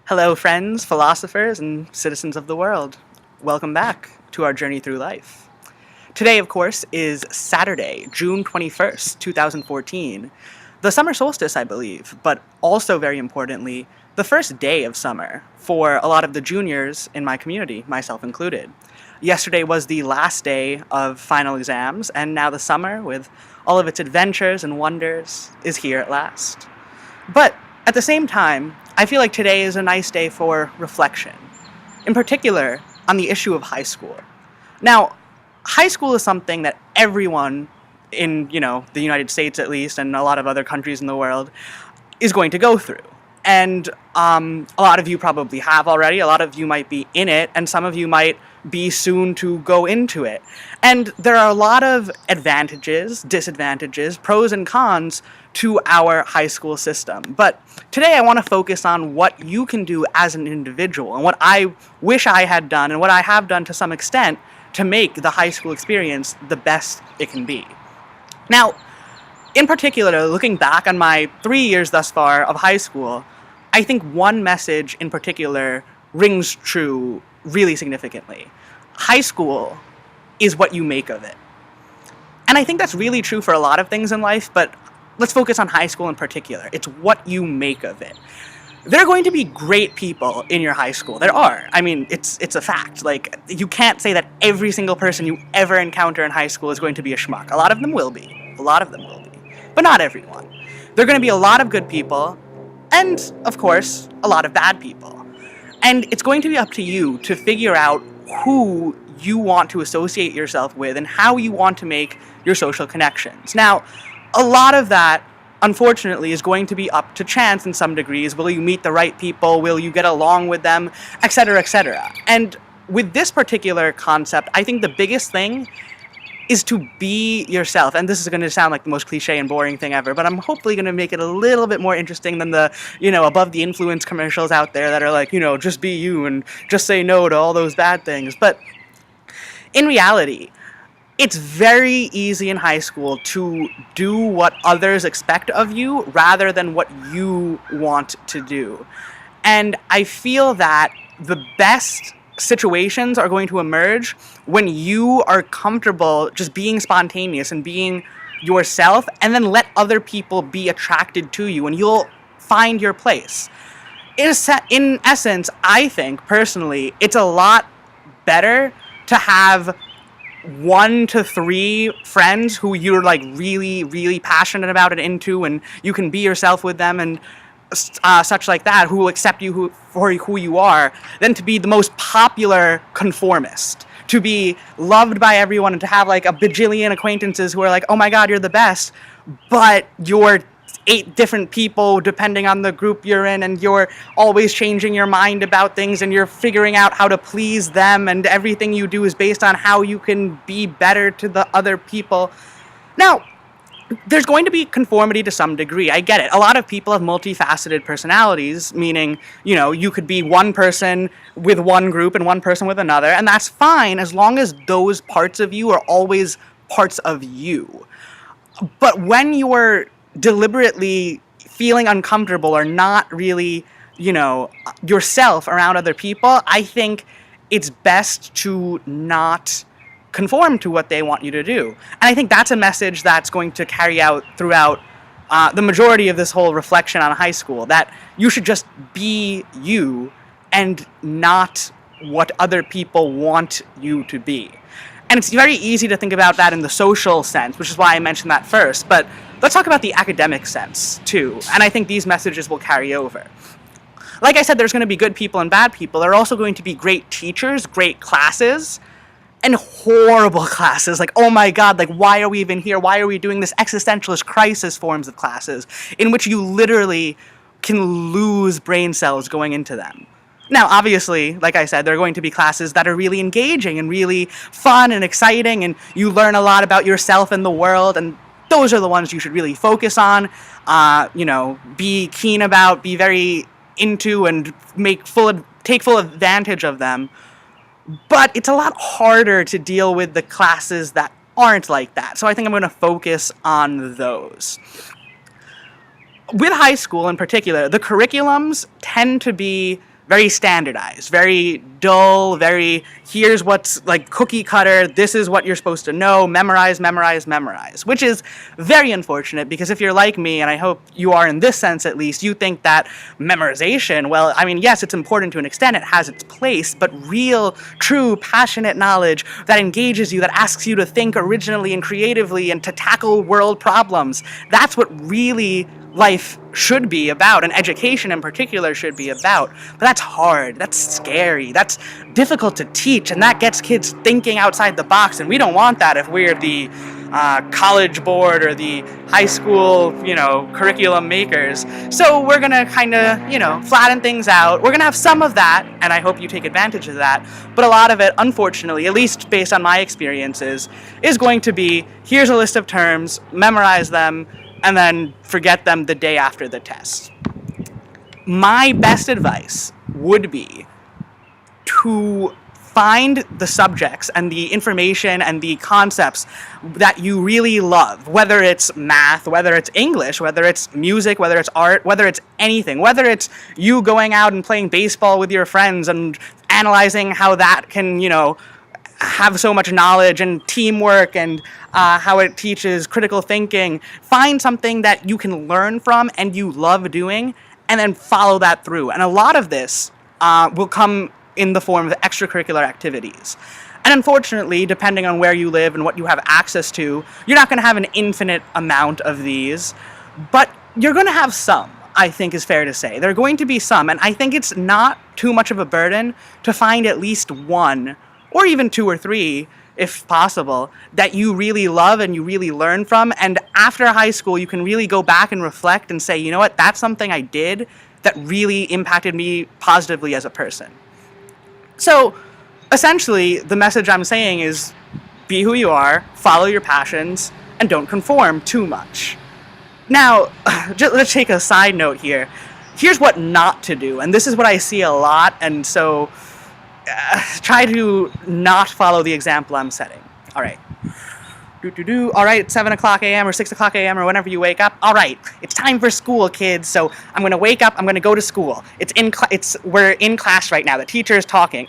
Hello, friends, philosophers, and citizens of the world. Welcome back to our journey through life. Today, of course, is Saturday, June 21st, 2014, the summer solstice, I believe, but also very importantly, the first day of summer for a lot of the juniors in my community, myself included. Yesterday was the last day of final exams, and now the summer, with all of its adventures and wonders, is here at last. But at the same time, I feel like today is a nice day for reflection, in particular on the issue of high school. Now, high school is something that everyone in, the United States at least, and a lot of other countries in the world, is going to go through. And a lot of you probably have already, a lot of you might be in it, and some of you might be soon to go into it. And there are a lot of advantages, disadvantages, pros and cons to our high school system. But today I want to focus on what you can do as an individual and what I wish I had done and what I have done to some extent to make the high school experience the best it can be. Now, in particular, looking back on my 3 years thus far of high school, I think one message in particular rings true really significantly. High school is what you make of it. And I think that's really true for a lot of things in life, but let's focus on high school in particular. It's what you make of it. There are going to be great people in your high school. There are. I mean, it's a fact. Like, you can't say that every single person you ever encounter in high school is going to be a schmuck. A lot of them will be. A lot of them will be. But not everyone. There are going to be a lot of good people, and, of course, a lot of bad people. And it's going to be up to you to figure out who you want to associate yourself with and how you want to make your social connections. Now, a lot of that, unfortunately, is going to be up to chance in some degrees. Will you meet the right people? Will you get along with them? Etc., etc. And with this particular concept, I think the biggest thing is to be yourself. And this is going to sound like the most cliche and boring thing ever, but I'm hopefully going to make it a little bit more interesting than the, above the influence commercials out there that are like, just be you and just say no to all those bad things. But in reality, it's very easy in high school to do what others expect of you rather than what you want to do. And I feel that the best situations are going to emerge when you are comfortable just being spontaneous and being yourself, and then let other people be attracted to you, and you'll find your place. In essence, I think, personally, it's a lot better to have 1 to 3 friends who you're like really, really passionate about and into, and you can be yourself with them and such like that, who will accept you for who you are, than to be the most popular conformist, to be loved by everyone and to have like a bajillion acquaintances who are like, oh my god, you're the best, but you're 8 different people depending on the group you're in, and you're always changing your mind about things, and you're figuring out how to please them, and everything you do is based on how you can be better to the other people. Now, there's going to be conformity to some degree. I get it. A lot of people have multifaceted personalities, meaning, you could be one person with one group and one person with another, and that's fine as long as those parts of you are always parts of you. But when you're deliberately feeling uncomfortable or not really, yourself around other people, I think it's best to not conform to what they want you to do. And I think that's a message that's going to carry out throughout the majority of this whole reflection on high school, that you should just be you and not what other people want you to be. And it's very easy to think about that in the social sense, which is why I mentioned that first, but let's talk about the academic sense too, and I think these messages will carry over. Like I said, there's going to be good people and bad people. There are also going to be great teachers, great classes, and horrible classes. Like, oh my god, like, why are we even here? Why are we doing this existentialist crisis forms of classes in which you literally can lose brain cells going into them? Now, obviously, like I said, there are going to be classes that are really engaging and really fun and exciting, and you learn a lot about yourself and the world, and those are the ones you should really focus on, be keen about, be very into, and take full advantage of them. But it's a lot harder to deal with the classes that aren't like that. So I think I'm going to focus on those. With high school in particular, the curriculums tend to be very standardized, very dull, very, here's what's like cookie cutter, this is what you're supposed to know, memorize, memorize, memorize, which is very unfortunate because if you're like me, and I hope you are in this sense at least, you think that memorization, well, I mean, yes, it's important to an extent, it has its place, but real, true, passionate knowledge that engages you, that asks you to think originally and creatively and to tackle world problems, that's what really life should be about, and education in particular should be about. But that's hard, that's scary, that's difficult to teach, and that gets kids thinking outside the box, and we don't want that if we're the college board or the high school, curriculum makers. So we're gonna kind of, flatten things out. We're gonna have some of that, and I hope you take advantage of that, but a lot of it, unfortunately, at least based on my experiences, is going to be, here's a list of terms, memorize them, and then forget them the day after the test. My best advice would be to find the subjects and the information and the concepts that you really love, whether it's math, whether it's English, whether it's music, whether it's art, whether it's anything, whether it's you going out and playing baseball with your friends and analyzing how that can, have so much knowledge and teamwork and how it teaches critical thinking. Find something that you can learn from and you love doing, and then follow that through. And a lot of this will come in the form of extracurricular activities. And unfortunately, depending on where you live and what you have access to, you're not going to have an infinite amount of these, but you're going to have some, I think is fair to say. There are going to be some, and I think it's not too much of a burden to find at least one, or even two or three, if possible, that you really love and you really learn from. And after high school, you can really go back and reflect and say, you know what, that's something I did that really impacted me positively as a person. So, essentially, the message I'm saying is, be who you are, follow your passions, and don't conform too much. Now, let's take a side note here. Here's what not to do, and this is what I see a lot, and so try to not follow the example I'm setting. All right. All right, it's 7 o'clock a.m. or 6 o'clock a.m. or whenever you wake up. All right, it's time for school, kids. So I'm going to wake up. I'm going to go to school. We're in class right now. The teacher is talking.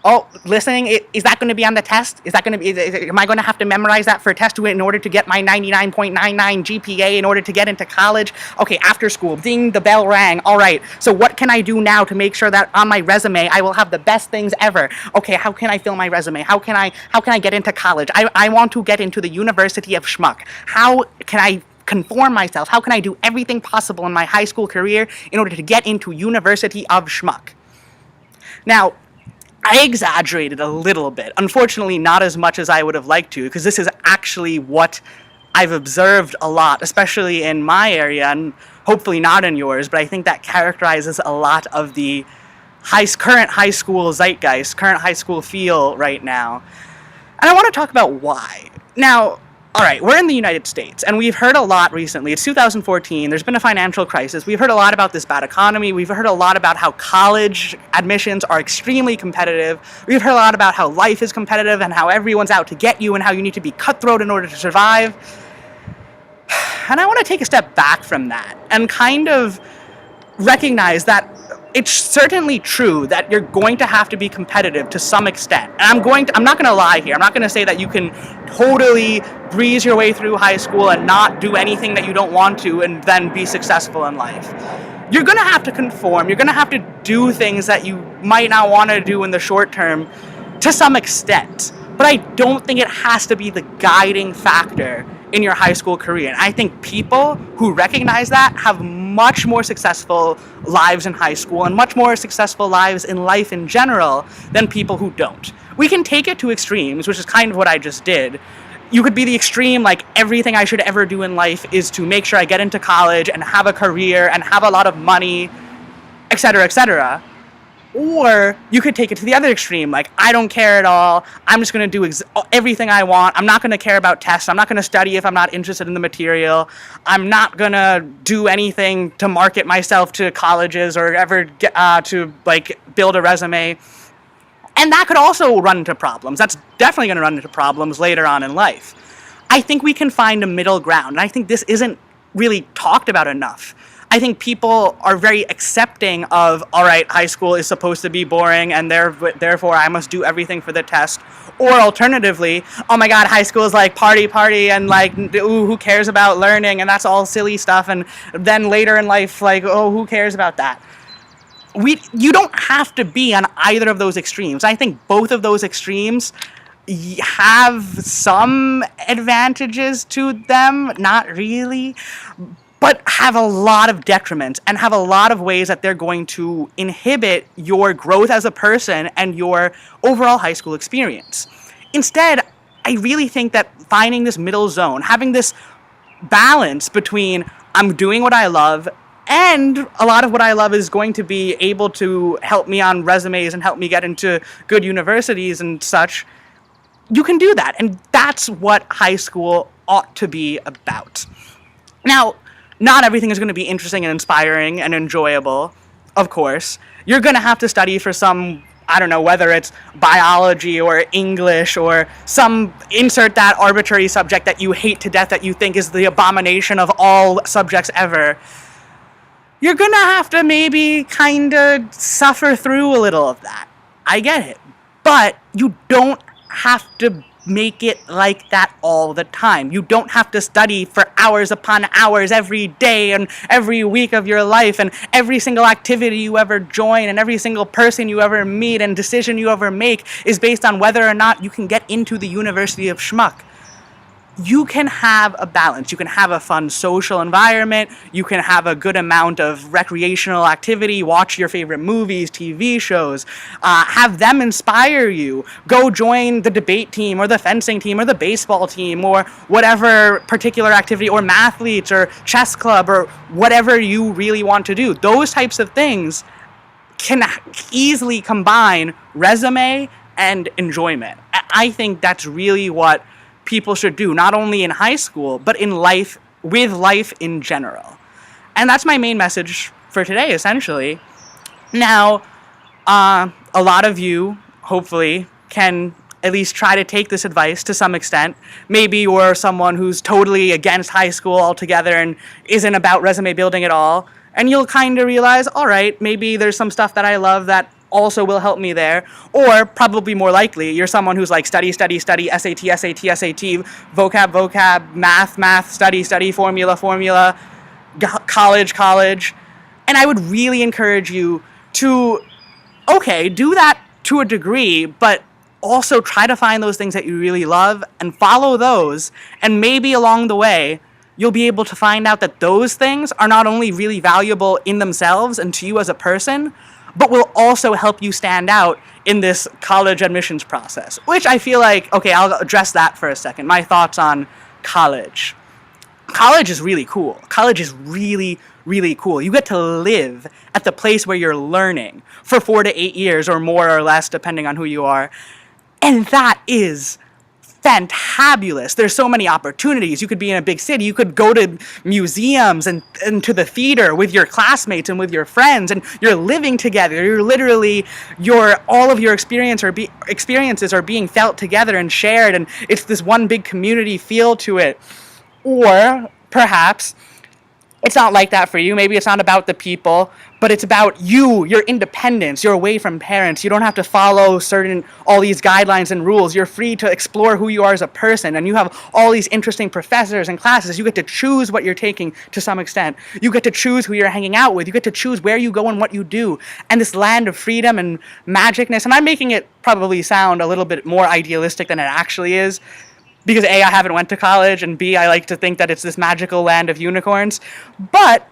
Oh, listening. Is that going to be on the test? Is that going to be? Am I going to have to memorize that for a test in order to get my 99.99 GPA in order to get into college? Okay, after school, ding, the bell rang. All right. So what can I do now to make sure that on my resume I will have the best things ever? Okay, how can I fill my resume? How can I get into college? I want to get into the University of Schmuck. How can I conform myself? How can I do everything possible in my high school career in order to get into University of Schmuck? Now, I exaggerated a little bit. Unfortunately, not as much as I would have liked to, because this is actually what I've observed a lot, especially in my area, and hopefully not in yours, but I think that characterizes a lot of the current high school zeitgeist, current high school feel right now. And I want to talk about why. Now, all right, we're in the United States, and we've heard a lot recently. It's 2014. There's been a financial crisis. We've heard a lot about this bad economy. We've heard a lot about how college admissions are extremely competitive. We've heard a lot about how life is competitive and how everyone's out to get you and how you need to be cutthroat in order to survive. And I want to take a step back from that and kind of recognize that it's certainly true that you're going to have to be competitive to some extent. And I'm not going to lie here. I'm not going to say that you can totally breeze your way through high school and not do anything that you don't want to and then be successful in life. You're going to have to conform. You're going to have to do things that you might not want to do in the short term to some extent. But I don't think it has to be the guiding factor in your high school career. And I think people who recognize that have much more successful lives in high school and much more successful lives in life in general than people who don't. We can take it to extremes, which is kind of what I just did. You could be the extreme, like everything I should ever do in life is to make sure I get into college and have a career and have a lot of money, etc., etc. Or you could take it to the other extreme, like, I don't care at all, I'm just going to do everything I want, I'm not going to care about tests, I'm not going to study if I'm not interested in the material, I'm not going to do anything to market myself to colleges or ever get, to, like, build a resume. And that could also run into problems. That's definitely going to run into problems later on in life. I think we can find a middle ground, and I think this isn't really talked about enough. I think people are very accepting of, all right, high school is supposed to be boring and therefore I must do everything for the test. Or alternatively, oh my god, high school is like party and like, ooh, who cares about learning, and that's all silly stuff. And then later in life, like, oh, who cares about that? You don't have to be on either of those extremes. I think both of those extremes have some advantages to them, not really, but have a lot of detriments and have a lot of ways that they're going to inhibit your growth as a person and your overall high school experience. Instead, I really think that finding this middle zone, having this balance between I'm doing what I love, and a lot of what I love is going to be able to help me on resumes and help me get into good universities and such, you can do that. And that's what high school ought to be about. Now, not everything is going to be interesting and inspiring and enjoyable, of course. You're going to have to study for some, I don't know, whether it's biology or English or some insert that arbitrary subject that you hate to death that you think is the abomination of all subjects ever. You're going to have to maybe kind of suffer through a little of that. I get it. But you don't have to make it like that all the time. You don't have to study for hours upon hours every day and every week of your life, and every single activity you ever join and every single person you ever meet and decision you ever make is based on whether or not you can get into the University of Schmuck. You can have a balance. You can have a fun social environment. You can have a good amount of recreational activity. Watch your favorite movies, TV shows. Have them inspire you. Go join the debate team or the fencing team or the baseball team or whatever particular activity, or mathletes or chess club or whatever you really want to do. Those types of things can easily combine resume and enjoyment. I think that's really what people should do, not only in high school, but in life, with life in general. And that's my main message for today, essentially. Now, a lot of you, hopefully, can at least try to take this advice to some extent. Maybe you're someone who's totally against high school altogether and isn't about resume building at all, and you'll kind of realize, all right, maybe there's some stuff that I love that also will help me there. Or probably more likely, you're someone who's like study, SAT, vocab, math, study, formula, college. And I would really encourage you to, okay, do that to a degree, but also try to find those things that you really love and follow those. And maybe along the way, you'll be able to find out that those things are not only really valuable in themselves and to you as a person, but will also help you stand out in this college admissions process. Which I feel like, okay, I'll address that for a second. My thoughts on college. College is really cool. College is really, really cool. You get to live at the place where you're learning for 4 to 8 years or more or less, depending on who you are. And that is fantabulous. There's so many opportunities. You could be in a big city. You could go to museums and to the theater with your classmates and with your friends, and you're living together. You're literally, all of your experiences are being felt together and shared, and it's this one big community feel to it. Or perhaps it's not like that for you. Maybe it's not about the people, but it's about you, your independence. You're away from parents. You don't have to follow all these guidelines and rules. You're free to explore who you are as a person, and you have all these interesting professors and classes. You get to choose what you're taking to some extent. You get to choose who you're hanging out with. You get to choose where you go and what you do. And this land of freedom and magicness, and I'm making it probably sound a little bit more idealistic than it actually is, because A, I haven't went to college, and B, I like to think that it's this magical land of unicorns. But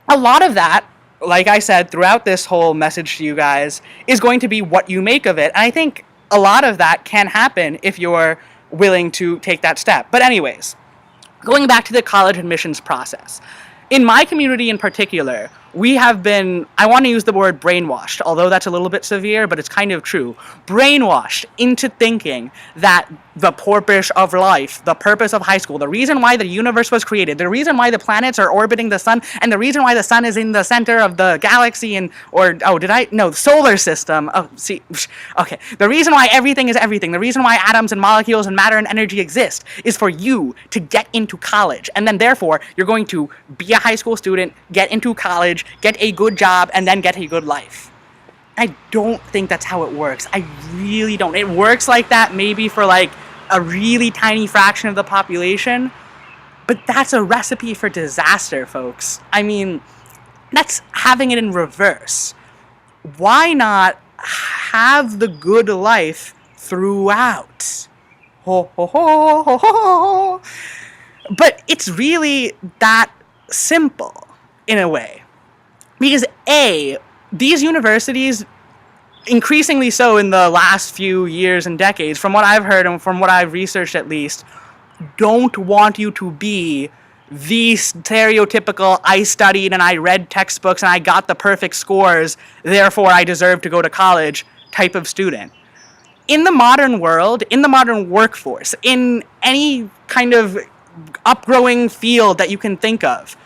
a lot of that, like I said, throughout this whole message to you guys, is going to be what you make of it. And I think a lot of that can happen if you're willing to take that step. But anyways, going back to the college admissions process. In my community in particular, we have been, I want to use the word brainwashed, although that's a little bit severe, but it's kind of true. Brainwashed into thinking that the purpose of life, the purpose of high school, the reason why the universe was created, the reason why the planets are orbiting the sun, and the reason why the sun is in the center of the galaxy solar system. Okay. The reason why everything is everything, the reason why atoms and molecules and matter and energy exist is for you to get into college. And then therefore, you're going to be a high school student, get into college, get a good job, and then get a good life. I don't think that's how it works. I really don't. It works like that maybe for like a really tiny fraction of the population, but that's a recipe for disaster, folks. I mean, that's having it in reverse. Why not have the good life throughout? Ho, ho, ho, ho, ho. But it's really that simple in a way. Because these universities, increasingly so in the last few years and decades, from what I've heard and from what I've researched at least, don't want you to be the stereotypical I studied and I read textbooks and I got the perfect scores, therefore I deserve to go to college type of student. In the modern world, in the modern workforce, in any kind of upgrowing field that you can think of,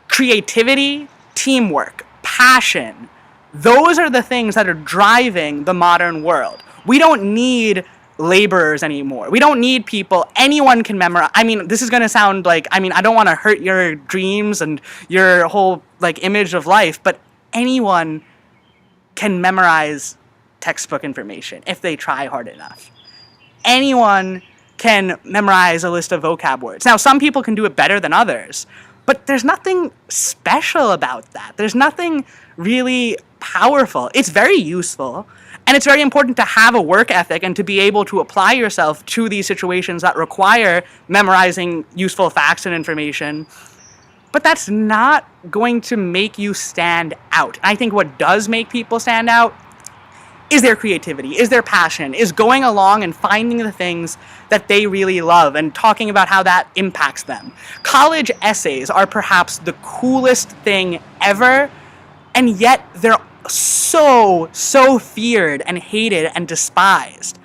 creativity, teamwork, passion, those are the things that are driving the modern world. We don't need laborers anymore. We don't need people. Anyone can memorize. I mean, this is going to sound like, I don't want to hurt your dreams and your whole like image of life, but anyone can memorize textbook information if they try hard enough. Anyone can memorize a list of vocab words. Now, some people can do it better than others, but there's nothing special about that. There's nothing really powerful. It's very useful, and it's very important to have a work ethic and to be able to apply yourself to these situations that require memorizing useful facts and information. But that's not going to make you stand out. I think what does make people stand out is their creativity, is their passion, is going along and finding the things that they really love and talking about how that impacts them. College essays are perhaps the coolest thing ever, and yet they're so feared and hated and despised.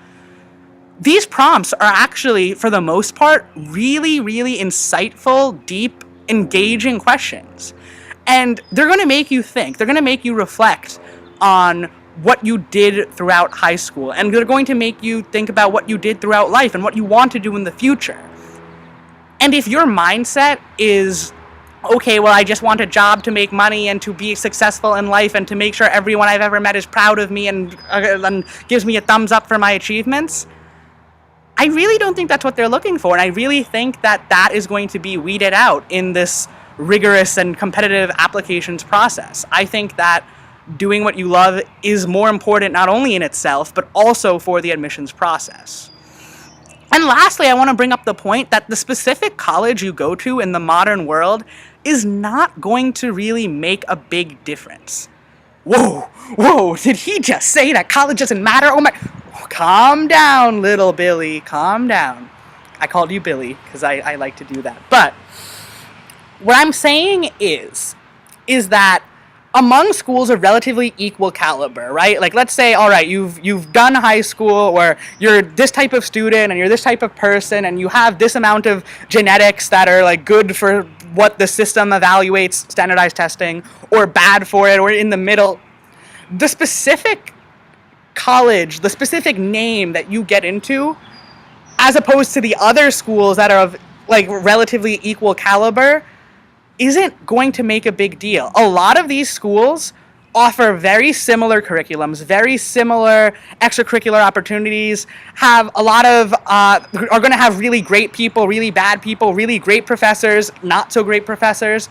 These prompts are actually, for the most part, really, really insightful, deep, engaging questions. And they're going to make you think. They're going to make you reflect on what you did throughout high school. And they're going to make you think about what you did throughout life and what you want to do in the future. And if your mindset is, okay, well, I just want a job to make money and to be successful in life and to make sure everyone I've ever met is proud of me and gives me a thumbs up for my achievements, I really don't think that's what they're looking for. And I really think that that is going to be weeded out in this rigorous and competitive applications process. I think that doing what you love is more important not only in itself, but also for the admissions process. And lastly, I want to bring up the point that the specific college you go to in the modern world is not going to really make a big difference. Whoa, did he just say that college doesn't matter? Oh my, calm down, little Billy, calm down. I called you Billy because I like to do that. But what I'm saying is that among schools of relatively equal caliber, right? Like, let's say, all right, you've done high school, or you're this type of student, and you're this type of person, and you have this amount of genetics that are like good for what the system evaluates standardized testing, or bad for it, or in the middle. The specific college, the specific name that you get into, as opposed to the other schools that are of like relatively equal caliber, isn't going to make a big deal. A lot of these schools offer very similar curriculums, very similar extracurricular opportunities, have a lot of, are going to have really great people, really bad people, really great professors, not so great professors.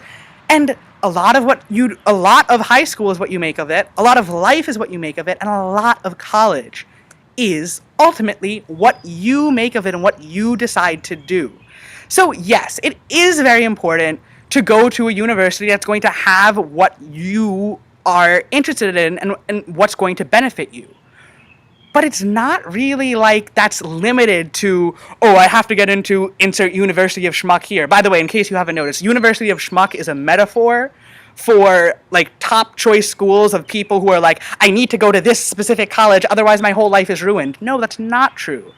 And a lot of high school is what you make of it, a lot of life is what you make of it, and a lot of college is ultimately what you make of it and what you decide to do. So yes, it is very important to go to a university that's going to have what you are interested in and what's going to benefit you. But it's not really like that's limited to, oh, I have to get into insert University of Schmuck here. By the way, in case you haven't noticed, University of Schmuck is a metaphor for like top choice schools of people who are like, I need to go to this specific college, otherwise my whole life is ruined. No, that's not true.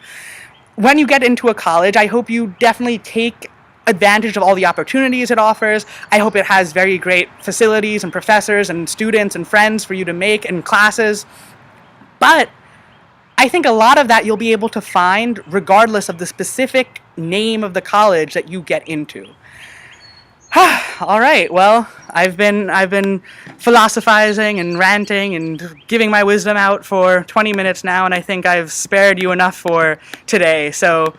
When you get into a college, I hope you definitely take advantage of all the opportunities it offers. I hope it has very great facilities and professors and students and friends for you to make and classes. But I think a lot of that you'll be able to find regardless of the specific name of the college that you get into. All right. Well, I've been philosophizing and ranting and giving my wisdom out for 20 minutes now, and I think I've spared you enough for today. So,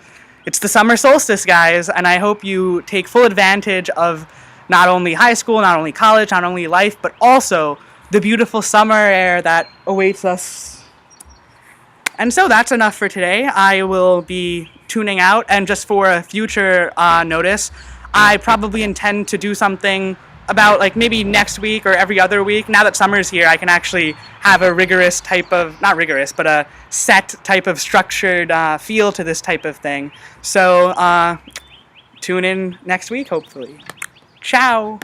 it's the summer solstice, guys, and I hope you take full advantage of not only high school, not only college, not only life, but also the beautiful summer air that awaits us. And so that's enough for today. I will be tuning out, and just for a future notice, I probably intend to do something about like maybe next week or every other week. Now that summer's here, I can actually have a rigorous type of, not rigorous, but a set type of structured feel to this type of thing. So tune in next week, hopefully. Ciao!